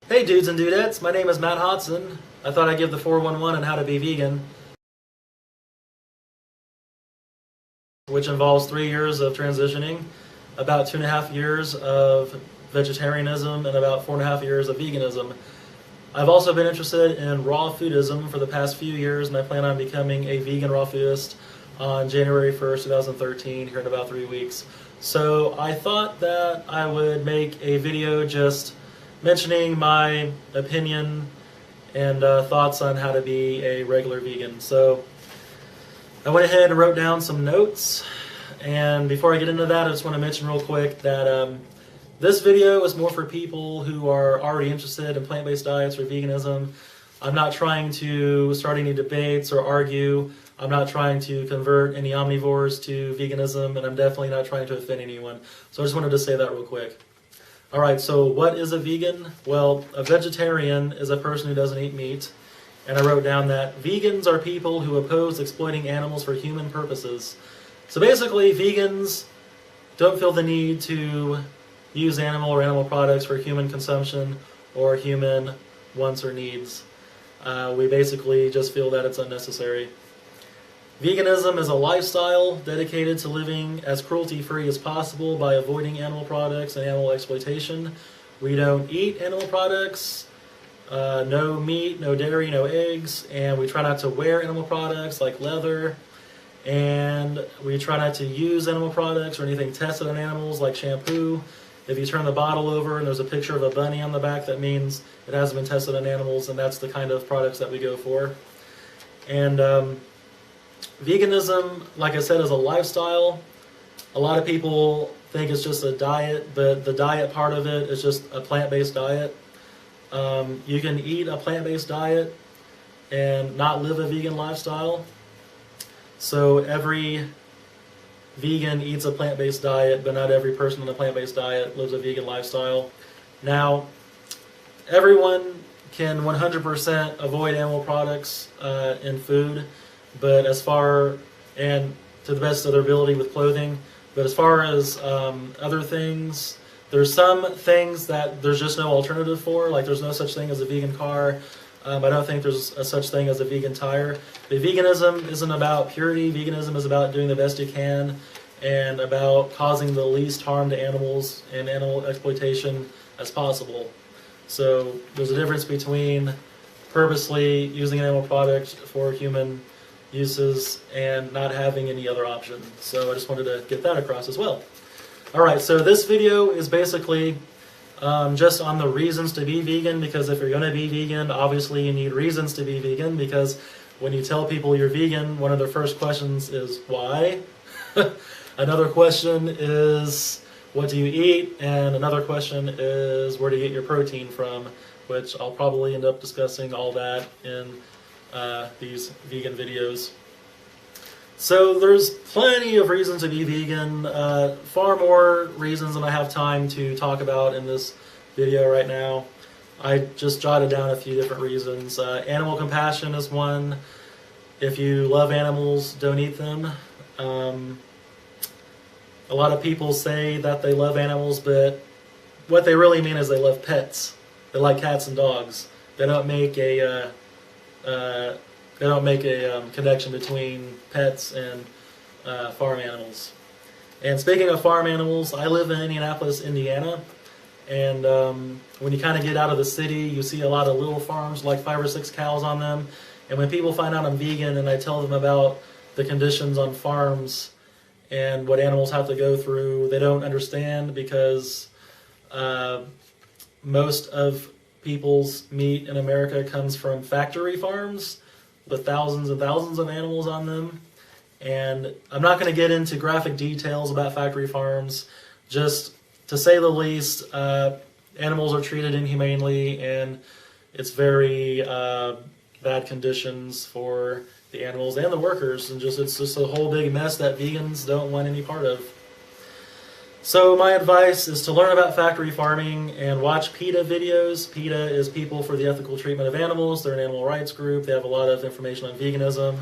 Hey dudes and dudettes, my name is Matt Hodson. I thought I'd give the 411 on how to be vegan, which involves 3 years of transitioning, about 2.5 years of vegetarianism, and about 4.5 years of veganism. I've also been interested in raw foodism for the past few years, and I plan on becoming a vegan raw foodist on January 1st, 2013, here in about 3 weeks. So I thought that I would make a video just mentioning my opinion and thoughts on how to be a regular vegan. So I went ahead and wrote down some notes, and before I get into that, I just want to mention real quick that this video is more for people who are already interested in plant-based diets or veganism. I'm not trying to start any debates or argue. I'm not trying to convert any omnivores to veganism, and I'm definitely not trying to offend anyone. So I just wanted to say that real quick. Alright, so what is a vegan? Well, a vegetarian is a person who doesn't eat meat. And I wrote down that vegans are people who oppose exploiting animals for human purposes. So basically, vegans don't feel the need to use animal or animal products for human consumption or human wants or needs. We basically just feel that it's unnecessary. Veganism is a lifestyle dedicated to living as cruelty-free as possible by avoiding animal products and animal exploitation. We don't eat animal products, no meat, no dairy, no eggs, and we try not to wear animal products like leather, and we try not to use animal products or anything tested on animals like shampoo. If you turn the bottle over and there's a picture of a bunny on the back, that means it hasn't been tested on animals, and that's the kind of products that we go for. And veganism, like I said, is a lifestyle. A lot of people think it's just a diet, but the diet part of it is just a plant-based diet. You can eat a plant-based diet and not live a vegan lifestyle. So every vegan eats a plant-based diet, but not every person on a plant-based diet lives a vegan lifestyle. Now, everyone can 100% avoid animal products in food, but as far, and to the best of their ability with clothing, but as far as other things, there's some things that there's just no alternative for, like there's no such thing as a vegan car. I don't think there's a such thing as a vegan tire. But veganism isn't about purity. Veganism is about doing the best you can and about causing the least harm to animals and animal exploitation as possible. So there's a difference between purposely using an animal product for human uses and not having any other option. So I just wanted to get that across as well. Alright, so this video is basically just on the reasons to be vegan, because if you're going to be vegan, obviously you need reasons to be vegan, because when you tell people you're vegan, one of their first questions is why? Another question is what do you eat? And another question is where do you get your protein from, which I'll probably end up discussing all that in these vegan videos. So there's plenty of reasons to be vegan, far more reasons than I have time to talk about in this video right now. I just jotted down a few different reasons. Animal compassion is one. If you love animals, don't eat them. A lot of people say that they love animals, but what they really mean is they love pets. They like cats and dogs. They don't make a connection between pets and farm animals. And speaking of farm animals, I live in Indianapolis, Indiana, and when you kind of get out of the city, you see a lot of little farms, like 5 or 6 cows on them. And when people find out I'm vegan and I tell them about the conditions on farms and what animals have to go through, they don't understand, because most of people's meat in America comes from factory farms with thousands and thousands of animals on them. And I'm not going to get into graphic details about factory farms. Just to say the least, animals are treated inhumanely, and it's very bad conditions for the animals and the workers, and it's just a whole big mess that vegans don't want any part of. So my advice is to learn about factory farming and watch PETA videos. PETA is People for the Ethical Treatment of Animals. They're an animal rights group. They have a lot of information on veganism.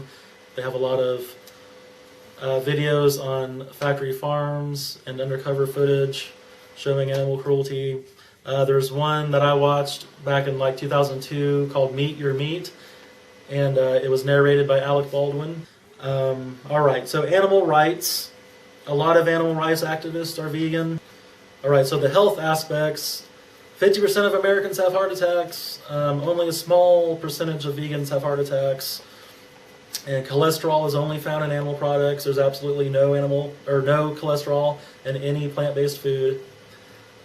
They have a lot of videos on factory farms and undercover footage showing animal cruelty. There's one that I watched back in like 2002 called Meet Your Meat, and it was narrated by Alec Baldwin. Alright, so animal rights. A lot of animal rights activists are vegan. Alright, so the health aspects. 50% of Americans have heart attacks. Only a small percentage of vegans have heart attacks. And cholesterol is only found in animal products. There's absolutely no cholesterol in any plant-based food.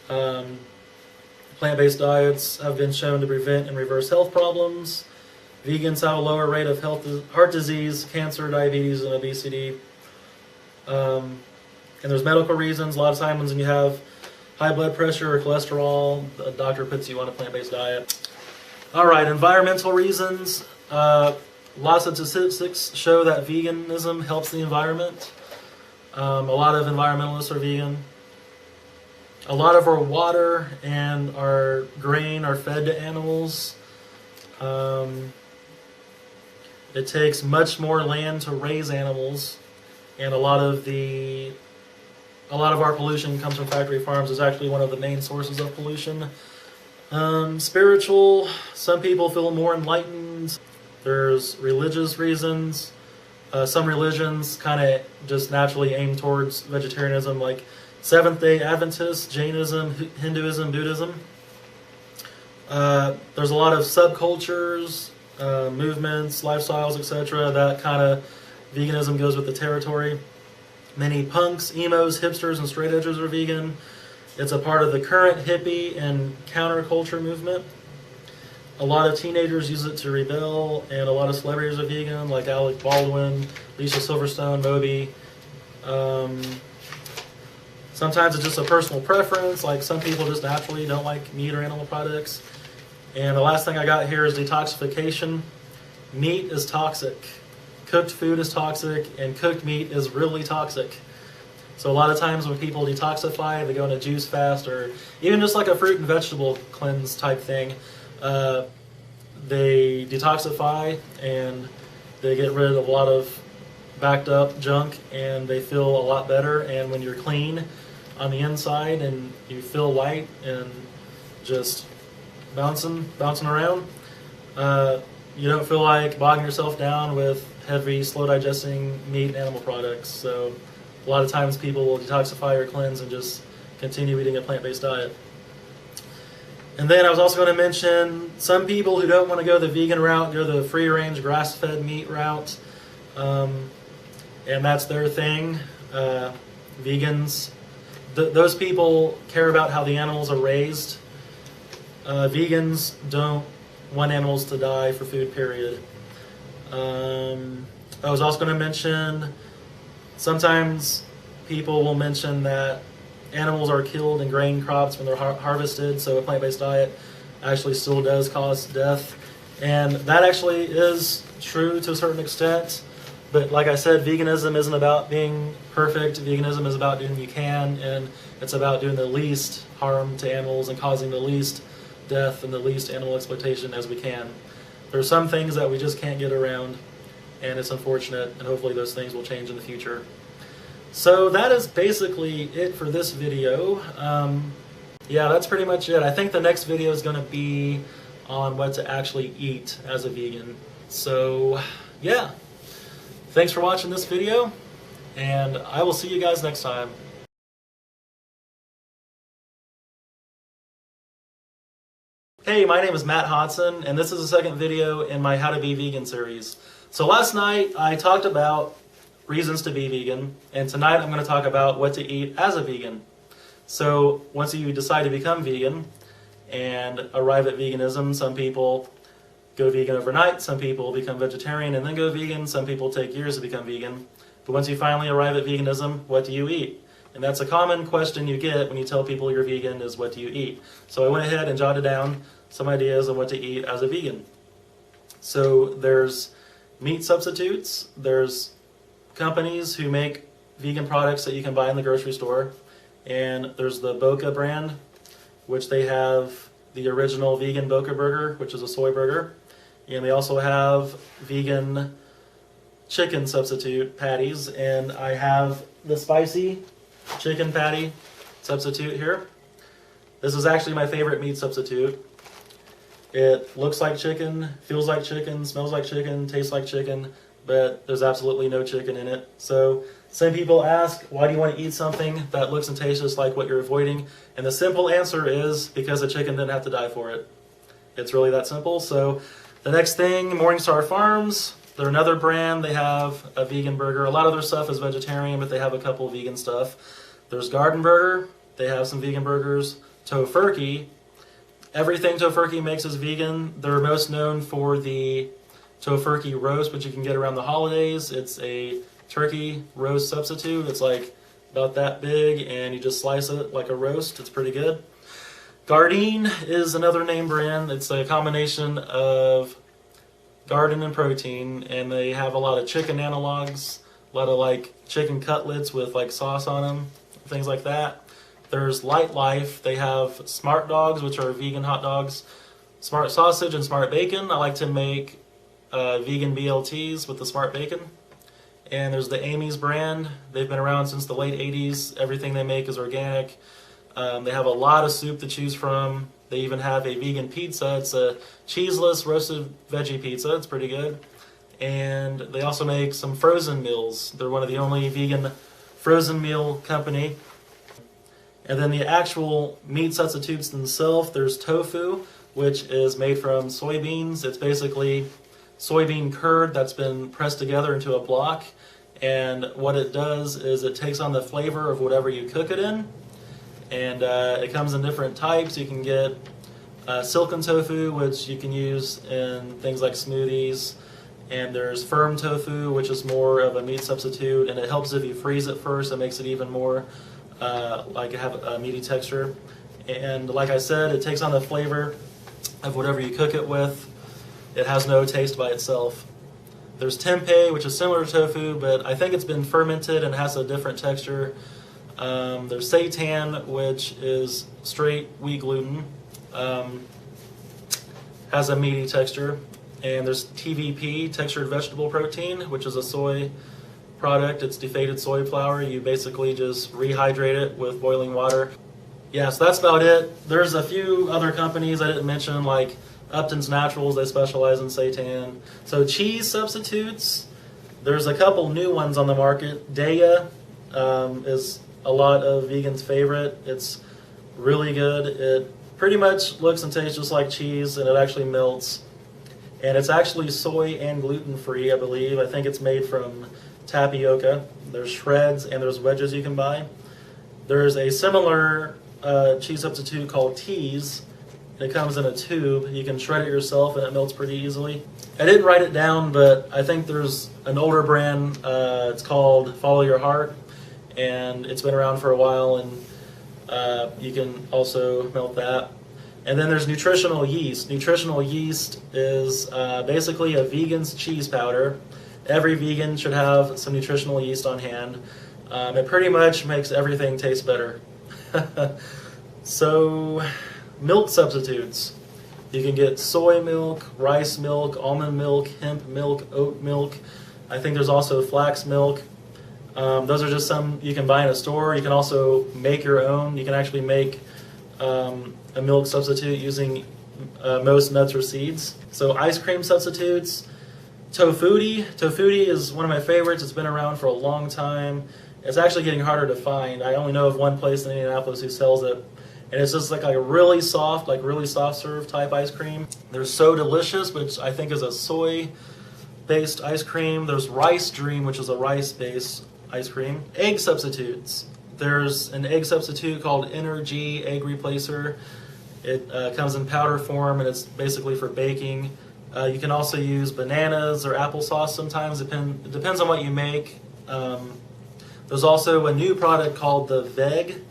Plant-based diets have been shown to prevent and reverse health problems. Vegans have a lower rate of heart disease, cancer, diabetes, and obesity. And there's medical reasons. A lot of times when you have high blood pressure or cholesterol, the doctor puts you on a plant-based diet. Alright, environmental reasons. Lots of statistics show that veganism helps the environment. A lot of environmentalists are vegan. A lot of our water and our grain are fed to animals. It takes much more land to raise animals, and a lot of our pollution comes from factory farms. Is actually one of the main sources of pollution. Spiritual, some people feel more enlightened. There's religious reasons. Some religions kind of just naturally aim towards vegetarianism, like Seventh-day Adventists, Jainism, Hinduism, Buddhism. There's a lot of subcultures, movements, lifestyles, etc. that kind of veganism goes with the territory. Many punks, emos, hipsters, and straight edgers are vegan. It's a part of the current hippie and counterculture movement. A lot of teenagers use it to rebel, and a lot of celebrities are vegan, like Alec Baldwin, Lisa Silverstone, Moby. Sometimes it's just a personal preference, like some people just naturally don't like meat or animal products. And the last thing I got here is detoxification. Meat is toxic. Cooked food is toxic, and cooked meat is really toxic. So a lot of times when people detoxify, they go on a juice fast, or even just like a fruit and vegetable cleanse type thing. They detoxify and they get rid of a lot of backed up junk, and they feel a lot better. And when you're clean on the inside and you feel light and just bouncing around, you don't feel like bogging yourself down with heavy, slow digesting meat and animal products. So a lot of times people will detoxify or cleanse and just continue eating a plant-based diet. And then I was also going to mention some people who don't want to go the vegan route, go the free-range grass-fed meat route, and that's their thing. Vegans, those people care about how the animals are raised. Vegans don't want animals to die for food, period. I was also going to mention, sometimes people will mention that animals are killed in grain crops when they're harvested, so a plant-based diet actually still does cause death. And that actually is true to a certain extent, but like I said, veganism isn't about being perfect. Veganism is about doing what you can, and it's about doing the least harm to animals and causing the least death and the least animal exploitation as we can. There are some things that we just can't get around, and it's unfortunate, and hopefully those things will change in the future. So that is basically it for this video. Yeah, that's pretty much it. I think the next video is going to be on what to actually eat as a vegan. So yeah, thanks for watching this video, and I will see you guys next time. Hey, my name is Matt Hodson, and this is the second video in my How to Be Vegan series. So last night I talked about reasons to be vegan, and tonight I'm going to talk about what to eat as a vegan. So once you decide to become vegan and arrive at veganism, some people go vegan overnight, some people become vegetarian and then go vegan, some people take years to become vegan. But once you finally arrive at veganism, what do you eat? And that's a common question you get when you tell people you're vegan, is what do you eat? So I went ahead and jotted down some ideas on what to eat as a vegan. So there's meat substitutes, there's companies who make vegan products that you can buy in the grocery store, and there's the Boca brand, which they have the original vegan Boca burger, which is a soy burger, and they also have vegan chicken substitute patties, and I have the spicy chicken patty substitute here. This is actually my favorite meat substitute. It looks like chicken, feels like chicken, smells like chicken, tastes like chicken, but there's absolutely no chicken in it. So some people ask, why do you want to eat something that looks and tastes just like what you're avoiding? And the simple answer is because the chicken didn't have to die for it. It's really that simple. So the next thing, Morningstar Farms. They're another brand. They have a vegan burger. A lot of their stuff is vegetarian, but they have a couple of vegan stuff. There's Garden Burger. They have some vegan burgers. Tofurkey. Everything Tofurkey makes is vegan. They're most known for the Tofurkey roast, which you can get around the holidays. It's a turkey roast substitute. It's like about that big, and you just slice it like a roast. It's pretty good. Gardein is another name brand. It's a combination of garden and protein, and they have a lot of chicken analogs, a lot of like chicken cutlets with like sauce on them, things like that. There's Light Life. They have Smart Dogs, which are vegan hot dogs, Smart Sausage, and Smart Bacon. I like to make vegan BLTs with the Smart Bacon. And there's the Amy's brand. They've been around since the late 80s. Everything they make is organic. They have a lot of soup to choose from. They even have a vegan pizza. It's a cheeseless roasted veggie pizza. It's pretty good. And they also make some frozen meals. They're one of the only vegan frozen meal company. And then the actual meat substitutes themselves, there's tofu, which is made from soybeans. It's basically soybean curd that's been pressed together into a block. And what it does is it takes on the flavor of whatever you cook it in. And it comes in different types. You can get silken tofu, which you can use in things like smoothies. And there's firm tofu, which is more of a meat substitute. And it helps if you freeze it first. It makes it even more like have a meaty texture. And like I said, it takes on the flavor of whatever you cook it with. It has no taste by itself. There's tempeh, which is similar to tofu, but I think it's been fermented and has a different texture. There's seitan, which is straight wheat gluten, has a meaty texture. And there's TVP, textured vegetable protein, which is a soy product. It's deflated soy flour. You basically just rehydrate it with boiling water. Yeah, so that's about it. There's a few other companies I didn't mention, like Upton's Naturals. They specialize in seitan. So cheese substitutes, there's a couple new ones on the market. Daiya is a lot of vegans' favorite. It's really good. It pretty much looks and tastes just like cheese, and it actually melts. And it's actually soy and gluten-free, I believe. I think it's made from tapioca. There's shreds and there's wedges you can buy. There's a similar cheese substitute called Tease. It comes in a tube. You can shred it yourself and it melts pretty easily. I didn't write it down, but I think there's an older brand. It's called Follow Your Heart, and it's been around for a while, and you can also melt that. And then there's nutritional yeast. Nutritional yeast is basically a vegan's cheese powder. Every vegan should have some nutritional yeast on hand. It pretty much makes everything taste better. So, milk substitutes. You can get soy milk, rice milk, almond milk, hemp milk, oat milk. I think there's also flax milk. Those are just some you can buy in a store. You can also make your own. You can actually make a milk substitute using most nuts or seeds. So ice cream substitutes. Tofutti. Tofutti is one of my favorites. It's been around for a long time. It's actually getting harder to find. I only know of one place in Indianapolis who sells it. And it's just like a really soft serve type ice cream. They're So Delicious, which I think is a soy-based ice cream. There's Rice Dream, which is a rice-based ice cream. Egg substitutes. There's an egg substitute called Energy Egg Replacer. It comes in powder form, and it's basically for baking. You can also use bananas or applesauce sometimes. It depends on what you make. There's also a new product called the Veg,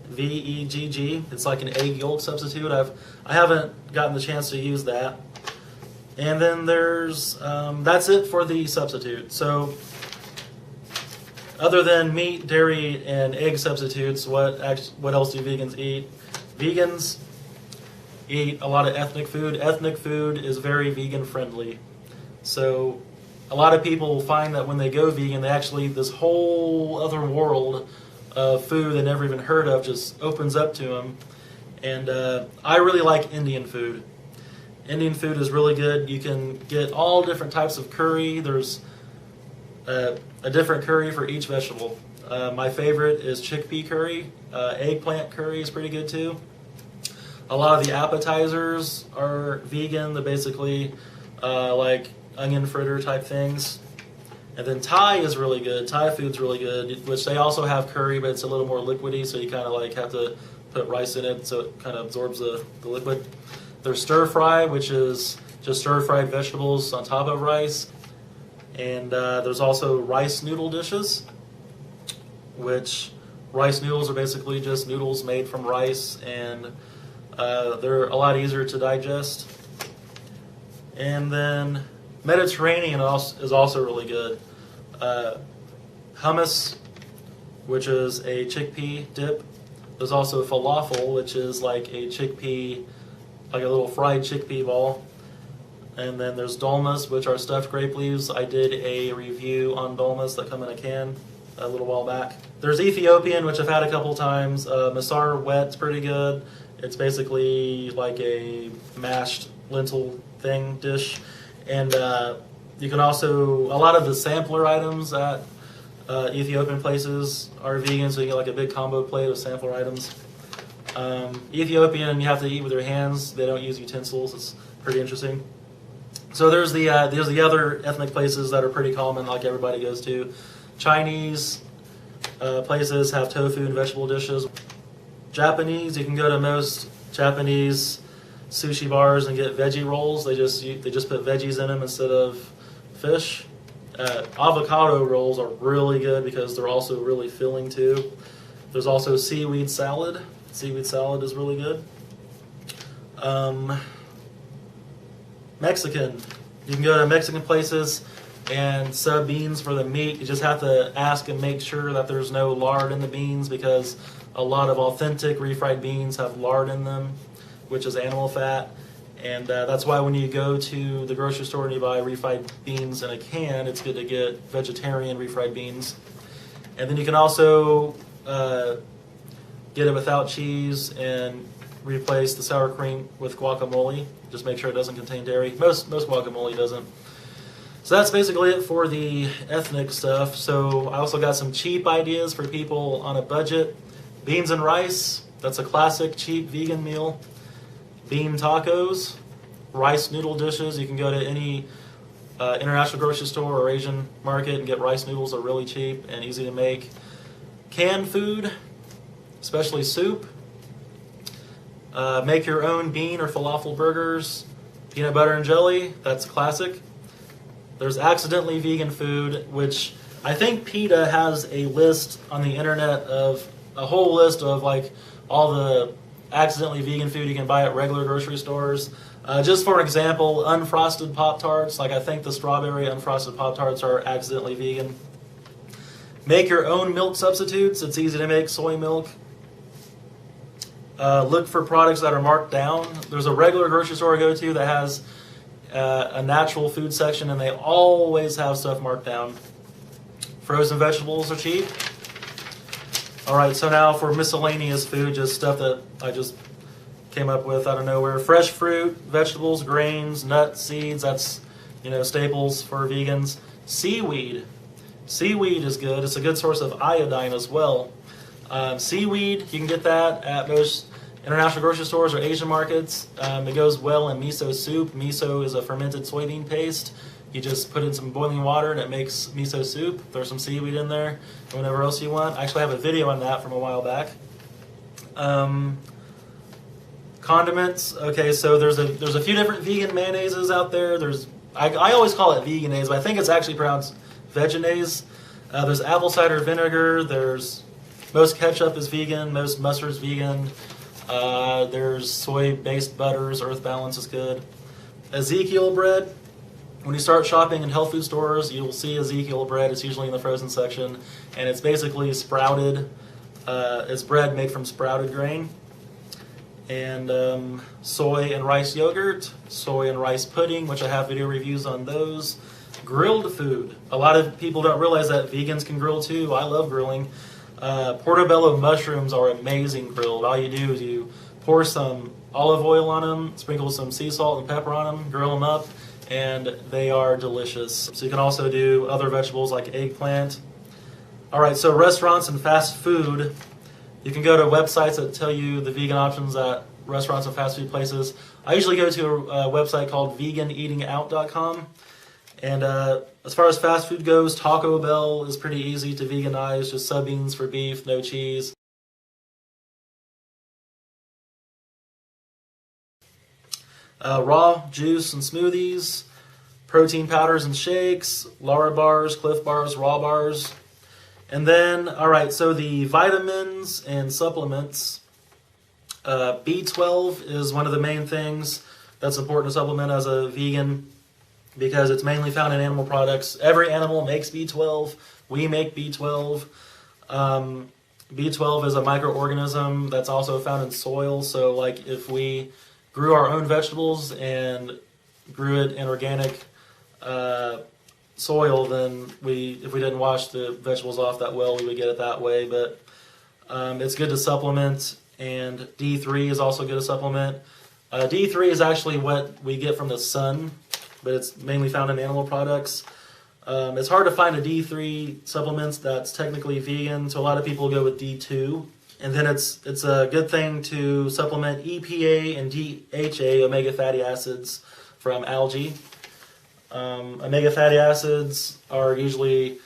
V-E-G-G. It's like an egg yolk substitute. I haven't gotten the chance to use that. And then there's, that's it for the substitute. So other than meat, dairy, and egg substitutes, what else do vegans eat? Vegans eat a lot of ethnic food. Ethnic food is very vegan friendly. So a lot of people find that when they go vegan, they actually, this whole other world of food they never even heard of just opens up to them. And I really like Indian food. Indian food is really good. You can get all different types of curry. There's a different curry for each vegetable. My favorite is chickpea curry. Eggplant curry is pretty good too. A lot of the appetizers are vegan. They're basically like onion fritter type things. And then Thai is really good. Thai food's really good, which they also have curry, but it's a little more liquidy, so you kind of like have to put rice in it so it kind of absorbs the liquid. There's stir fry, which is just stir-fried vegetables on top of rice. And there's also rice noodle dishes, which rice noodles are basically just noodles made from rice, and they're a lot easier to digest. And then Mediterranean is also really good. Hummus, which is a chickpea dip. There's also falafel, which is like a chickpea, like a little fried chickpea ball. And then there's dolmas, which are stuffed grape leaves. I did a review on dolmas that come in a can a little while back. There's Ethiopian, which I've had a couple times. Masar wet's pretty good. It's basically like a mashed lentil thing dish. And you can also, a lot of the sampler items at Ethiopian places are vegan, so you get like a big combo plate of sampler items. Ethiopian, you have to eat with your hands. They don't use utensils. It's pretty interesting. So there's the other ethnic places that are pretty common, like everybody goes to. Chinese places have tofu and vegetable dishes. Japanese, you can go to most Japanese sushi bars and get veggie rolls. They just put veggies in them instead of fish. Avocado rolls are really good because they're also really filling too. There's also seaweed salad. Seaweed salad is really good. Mexican. You can go to Mexican places and sub beans for the meat. You just have to ask and make sure that there's no lard in the beans, because a lot of authentic refried beans have lard in them, which is animal fat. And that's why when you go to the grocery store and you buy refried beans in a can, it's good to get vegetarian refried beans. And then you can also get it without cheese and replace the sour cream with guacamole. Just make sure it doesn't contain dairy. Most guacamole doesn't. So that's basically it for the ethnic stuff. So I also got some cheap ideas for people on a budget. Beans and rice, that's a classic cheap vegan meal. Bean tacos, rice noodle dishes. You can go to any international grocery store or Asian market and get rice noodles. They're really cheap and easy to make. Canned food, especially soup. Make your own bean or falafel burgers. Peanut butter and jelly, that's classic. There's accidentally vegan food, which I think PETA has a list on the internet of a whole list of like all the accidentally vegan food you can buy at regular grocery stores. Just for example, unfrosted Pop-Tarts, like I think the strawberry unfrosted Pop-Tarts are accidentally vegan. Make your own milk substitutes. It's easy to make soy milk. Look for products that are marked down. There's a regular grocery store I go to that has a natural food section, and they always have stuff marked down. Frozen vegetables are cheap. Alright, so now for miscellaneous food, just stuff that I just came up with out of nowhere. Fresh fruit, vegetables, grains, nuts, seeds, that's, staples for vegans. Seaweed. Seaweed is good. It's a good source of iodine as well. Seaweed, you can get that at most international grocery stores or Asian markets. It goes well in miso soup. Miso is a fermented soybean paste. You just put in some boiling water and it makes miso soup. Throw some seaweed in there and whatever else you want. I actually have a video on that from a while back. Condiments. Okay, so there's a few different vegan mayonnaises out there. I always call it veganese, but I think it's actually pronounced veganese. There's apple cider vinegar. Most ketchup is vegan. Most mustard is vegan. There's soy-based butters. Earth Balance is good. Ezekiel bread. When you start shopping in health food stores, you'll see Ezekiel bread. It's usually in the frozen section, and it's basically sprouted. It's bread made from sprouted grain. And soy and rice yogurt, soy and rice pudding, which I have video reviews on those. Grilled food. A lot of people don't realize that vegans can grill too. I love grilling. Portobello mushrooms are amazing grilled. All you do is you pour some olive oil on them, sprinkle some sea salt and pepper on them, grill them up, and they are delicious. So you can also do other vegetables like eggplant. All right, so restaurants and fast food, you can go to websites that tell you the vegan options at restaurants and fast food places. I usually go to a website called veganeatingout.com. And as far as fast food goes, Taco Bell is pretty easy to veganize, just soybeans for beef, no cheese. Raw juice and smoothies, protein powders and shakes, Lara bars, Cliff bars, raw bars. And then, all right, so the vitamins and supplements. B12 is one of the main things that's important to supplement as a vegan because it's mainly found in animal products. Every animal makes B12. We make B12. B12 is a microorganism that's also found in soil. So like if we grew our own vegetables and grew it in organic soil, then if we didn't wash the vegetables off that well, we would get it that way. But it's good to supplement, and D3 is also good to supplement. D3 is actually what we get from the sun, but it's mainly found in animal products. It's hard to find a D3 supplements that's technically vegan, so a lot of people go with D2. And then it's a good thing to supplement EPA and DHA, omega fatty acids, from algae. Omega fatty acids are usually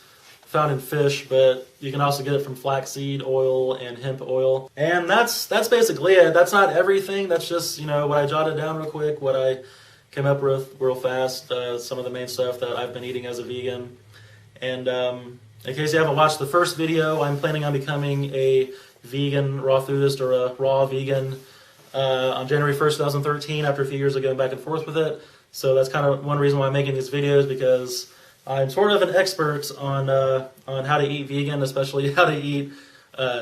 found in fish, but you can also get it from flaxseed oil and hemp oil. And that's basically it. That's not everything. That's just, what I jotted down real quick, what I came up with real fast, some of the main stuff that I've been eating as a vegan. And in case you haven't watched the first video, I'm planning on becoming a vegan raw foodist or a raw vegan on January 1st, 2013, after a few years of going back and forth with it. So that's kind of one reason why I'm making these videos, because I'm sort of an expert on how to eat vegan, especially how to eat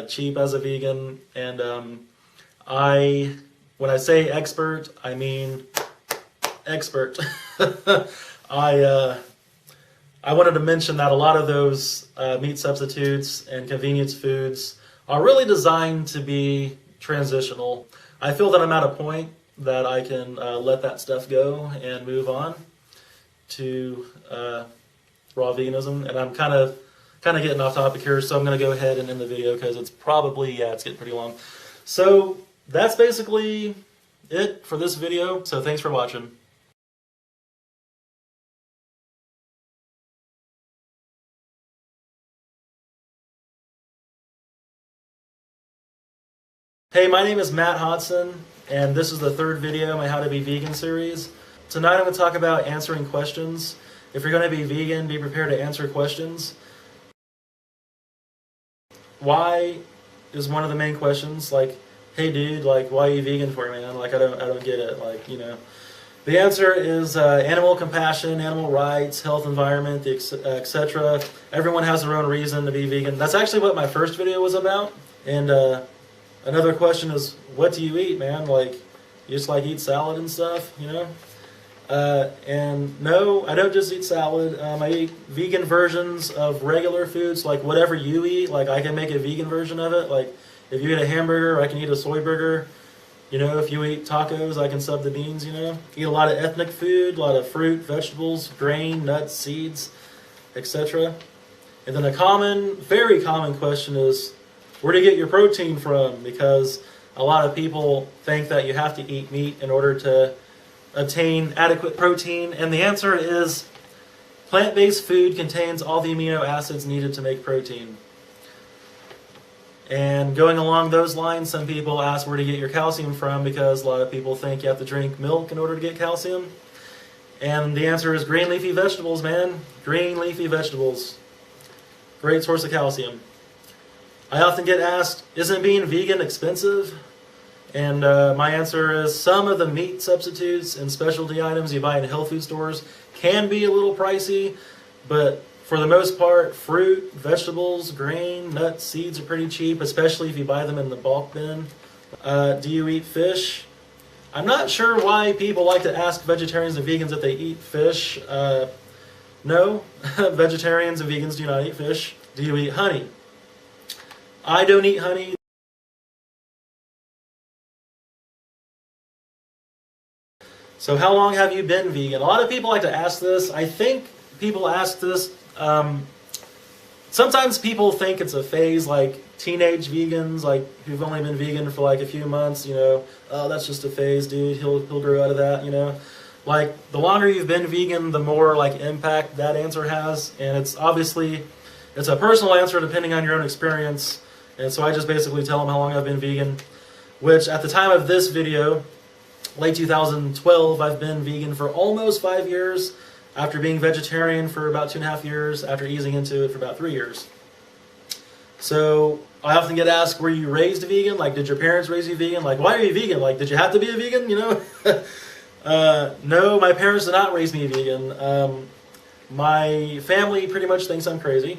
cheap as a vegan. And when I say expert, I mean expert. I wanted to mention that a lot of those meat substitutes and convenience foods are really designed to be transitional. I feel that I'm at a point that I can let that stuff go and move on to raw veganism. And I'm kind of getting off topic here, so I'm going to go ahead and end the video because it's getting pretty long. So that's basically it for this video. So thanks for watching. Hey, my name is Matt Hodson, and this is the third video in my How to Be Vegan series. Tonight I'm going to talk about answering questions. If you're going to be vegan, be prepared to answer questions. Why is one of the main questions. Like, hey dude, like, why are you vegan for, man? Like, I don't get it. Like, The answer is animal compassion, animal rights, health, environment, etc. Everyone has their own reason to be vegan. That's actually what my first video was about. And another question is, what do you eat, man? Like, you just eat salad and stuff, And no, I don't just eat salad. I eat vegan versions of regular foods, like whatever you eat. Like, I can make a vegan version of it. Like, if you eat a hamburger, I can eat a soy burger. If you eat tacos, I can sub the beans, Eat a lot of ethnic food, a lot of fruit, vegetables, grain, nuts, seeds, etc. And then a very common question is, where do you get your protein from? Because a lot of people think that you have to eat meat in order to obtain adequate protein. And the answer is, plant-based food contains all the amino acids needed to make protein. And going along those lines, some people ask where to get your calcium from, because a lot of people think you have to drink milk in order to get calcium. And the answer is green leafy vegetables, man. Green leafy vegetables. Great source of calcium. I often get asked, isn't being vegan expensive? And my answer is, some of the meat substitutes and specialty items you buy in health food stores can be a little pricey, but for the most part, fruit, vegetables, grain, nuts, seeds are pretty cheap, especially if you buy them in the bulk bin. Do you eat fish? I'm not sure why people like to ask vegetarians and vegans if they eat fish. No, vegetarians and vegans do not eat fish. Do you eat honey? I don't eat honey. So how long have you been vegan? A lot of people like to ask this. I think people ask this, sometimes people think it's a phase, like teenage vegans, like who've only been vegan for like a few months, oh, that's just a phase, dude, he'll grow out of that, Like, the longer you've been vegan, the more like impact that answer has, and it's a personal answer depending on your own experience, and so I just basically tell them how long I've been vegan, which at the time of this video, late 2012, I've been vegan for almost 5 years, after being vegetarian for about 2.5 years, after easing into it for about 3 years. So I often get asked, were you raised vegan? Like, did your parents raise you vegan? Like, why are you vegan? Like, did you have to be a vegan, No, my parents did not raise me vegan. My family pretty much thinks I'm crazy.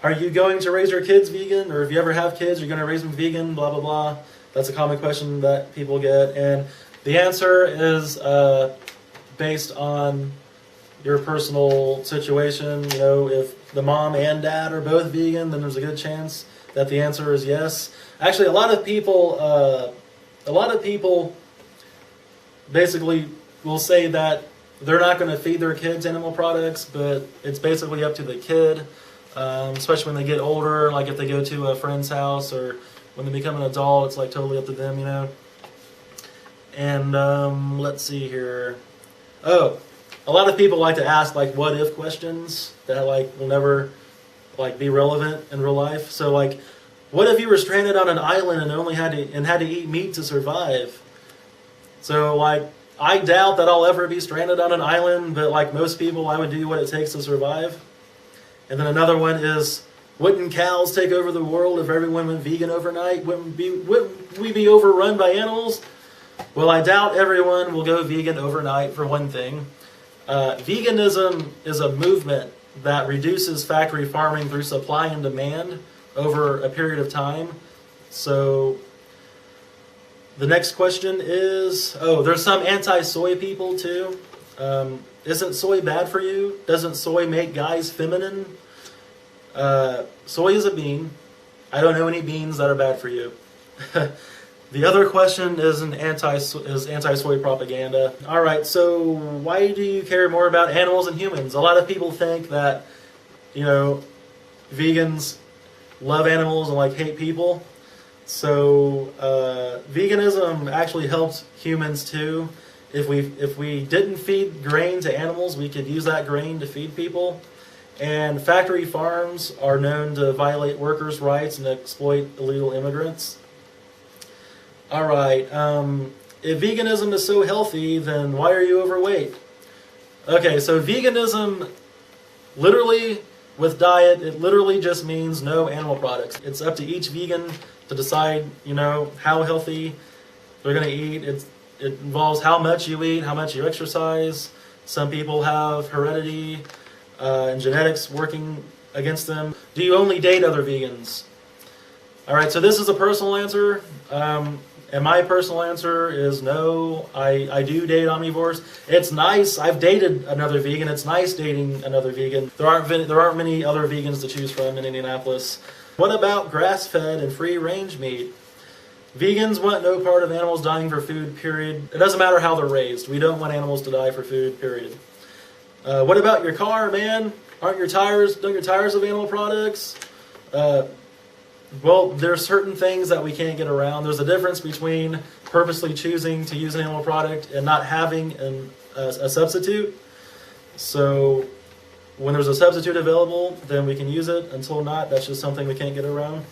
Are you going to raise your kids vegan? Or if you ever have kids, you're going to raise them vegan, blah, blah, blah. That's a common question that people get. And the answer is based on your personal situation. If the mom and dad are both vegan, then there's a good chance that the answer is yes. Actually, a lot of people basically will say that they're not going to feed their kids animal products, but it's basically up to the kid, especially when they get older, like if they go to a friend's house or when they become an adult, it's like totally up to them, And let's see here. Oh, a lot of people like to ask like what if questions that like will never like be relevant in real life. So like, what if you were stranded on an island and only had to eat meat to survive? So like, I doubt that I'll ever be stranded on an island, but like most people, I would do what it takes to survive. And then another one is, wouldn't cows take over the world if everyone went vegan overnight? Wouldn't we be overrun by animals? Well, I doubt everyone will go vegan overnight, for one thing. Veganism is a movement that reduces factory farming through supply and demand over a period of time. So the next question is, there's some anti-soy people too. Isn't soy bad for you? Doesn't soy make guys feminine? Soy is a bean. I don't know any beans that are bad for you. The other question is anti-soy propaganda. All right, so why do you care more about animals and humans? A lot of people think that, vegans love animals and like hate people. So veganism actually helps humans too. If we didn't feed grain to animals, we could use that grain to feed people. And factory farms are known to violate workers' rights and exploit illegal immigrants. All right, if veganism is so healthy, then why are you overweight? Okay, so veganism, literally, with diet, it literally just means no animal products. It's up to each vegan to decide, how healthy they're going to eat. It involves how much you eat, how much you exercise. Some people have heredity and genetics working against them. Do you only date other vegans? All right, so this is a personal answer. And my personal answer is no, I do date omnivores. It's nice. I've dated another vegan. It's nice dating another vegan. There aren't many other vegans to choose from in Indianapolis. What about grass-fed and free-range meat? Vegans want no part of animals dying for food, period. It doesn't matter how they're raised. We don't want animals to die for food, period. What about your car, man? Don't your tires have animal products? Well, there are certain things that we can't get around. There's a difference between purposely choosing to use an animal product and not having a substitute. So when there's a substitute available, then we can use it. Until not, that's just something we can't get around.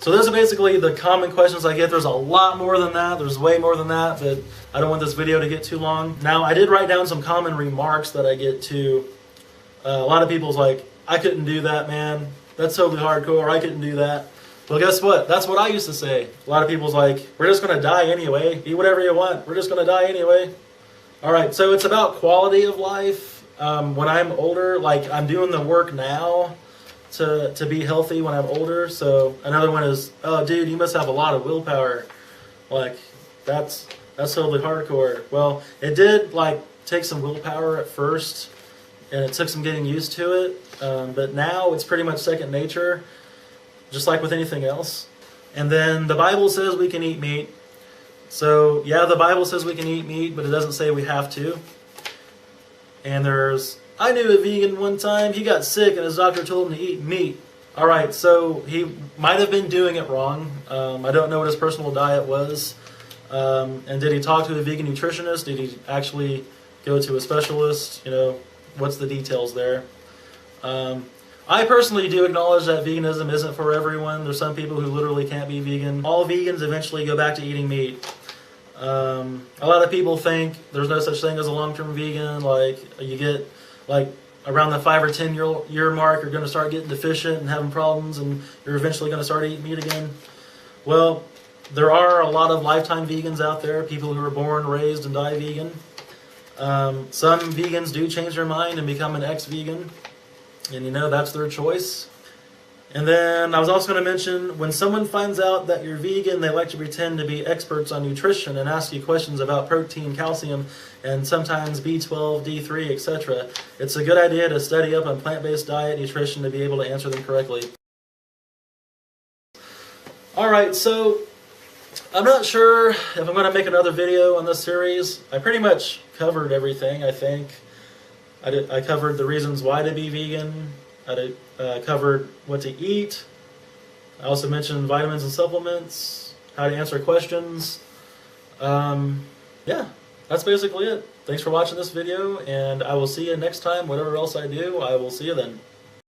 So those are basically the common questions I get. There's a lot more than that. There's way more than that, but I don't want this video to get too long. Now, I did write down some common remarks that I get too. A lot of people's like, I couldn't do that, man. That's totally hardcore. I couldn't do that. Well, guess what? That's what I used to say. A lot of people's like, we're just going to die anyway. Eat whatever you want. We're just going to die anyway. All right, so it's about quality of life. When I'm older, like I'm doing the work now to be healthy when I'm older. So another one is, oh, dude, you must have a lot of willpower. Like, that's totally hardcore. Well, it did like take some willpower at first, and it took some getting used to it. But now it's pretty much second nature, just like with anything else. And then the Bible says we can eat meat. So yeah, the Bible says we can eat meat, but it doesn't say we have to. And I knew a vegan one time, he got sick and his doctor told him to eat meat. Alright, so he might have been doing it wrong. I don't know what his personal diet was. And did he talk to a vegan nutritionist? Did he actually go to a specialist? What's the details there? I personally do acknowledge that veganism isn't for everyone. There's some people who literally can't be vegan. All vegans eventually go back to eating meat. A lot of people think there's no such thing as a long-term vegan. Like, you get, around the 5 or 10 year mark, you're going to start getting deficient and having problems, and you're eventually going to start eating meat again. Well, there are a lot of lifetime vegans out there, people who are born, raised, and die vegan. Some vegans do change their mind and become an ex-vegan, and that's their choice. And then I was also going to mention, when someone finds out that you're vegan, they like to pretend to be experts on nutrition and ask you questions about protein, calcium, and sometimes B12, D3, etc. It's a good idea to study up on plant-based diet nutrition to be able to answer them correctly. Alright, so I'm not sure if I'm going to make another video on this series. I pretty much covered everything, I think. I covered the reasons why to be vegan. I covered what to eat. I also mentioned vitamins and supplements, how to answer questions. Yeah, that's basically it. Thanks for watching this video, and I will see you next time. Whatever else I do, I will see you then.